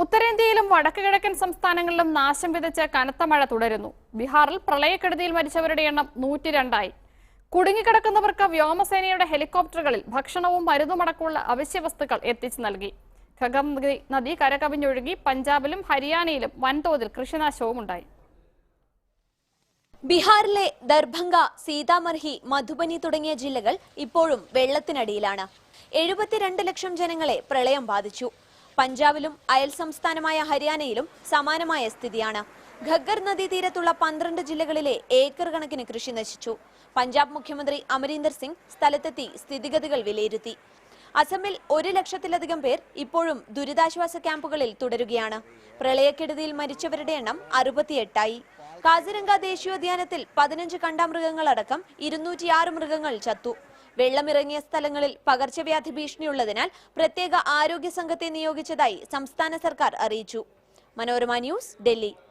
ഉത്തരേന്ത്യയിലും വടക്ക് കിഴക്കൻ സംസ്ഥാനങ്ങളിലും നാശം വിതച്ച കനത്ത മഴ തുടരുന്നു. ബീഹാറിൽ പ്രളയക്കെടുതിയിൽ മരിച്ചവരുടെ എണ്ണം 102ആയി. കുടുങ്ങിക്കിടക്കുന്നവർക്ക് വ്യോമസേനയുടെ ഹെലികോപ്റ്ററുകളിൽ ഭക്ഷണവും മരുന്നുമടക്കമുള്ള അവശ്യവസ്തുക്കൾ എത്തിച്ചു നൽകി. ഘഗ്ഗർ നദി കരകവിഞ്ഞൊഴുകി പഞ്ചാബിലും ഹരിയാനയിലും വൻതോതിൽ കൃഷിനാശവും ഉണ്ടായി. ബീഹാറിലെ ദർഭംഗ, സീതാമർഹി, മധുബനി തുടങ്ങിയ ജില്ലകൾ ഇപ്പോഴും വെള്ളത്തിനടിയിലാണ്. 72 ലക്ഷം ജനങ്ങളെ പ്രളയം ബാധിച്ചു. പഞ്ചാബിലും അയൽ സംസ്ഥാനമായ ഹരിയാനയിലും സമാനമായ സ്ഥിതിയാണ്. ഘഗ്ഗർ നദീതീരത്തുള്ള 12 ജില്ലകളിലെ ഏക്കർ കണക്കിന് കൃഷി നശിച്ചു. പഞ്ചാബ് മുഖ്യമന്ത്രി അമരീന്ദർ സിംഗ് സ്ഥലത്തെത്തി സ്ഥിതിഗതികൾ വിലയിരുത്തി. അസമിൽ 1 ലക്ഷത്തിലധികം പേർ ഇപ്പോഴും ദുരിതാശ്വാസ ക്യാമ്പുകളിൽ തുടരുകയാണ്. പ്രളയക്കെടുതിയിൽ മരിച്ചവരുടെ എണ്ണം 68ആയി. കാസിരംഗ ദേശീയോദ്യാനത്തിൽ 15 കണ്ടാമൃഗങ്ങളടക്കം 206 മൃഗങ്ങൾ ചത്തു. വെള്ളമിറങ്ങിയ സ്ഥലങ്ങളിൽ പകർച്ചവ്യാധി ഭീഷണിയുള്ളതിനാൽ പ്രത്യേക ആരോഗ്യ സംഘത്തെ നിയോഗിച്ചതായി സംസ്ഥാന സർക്കാർ അറിയിച്ചു. മനോരമ ന്യൂസ്, ഡൽഹി.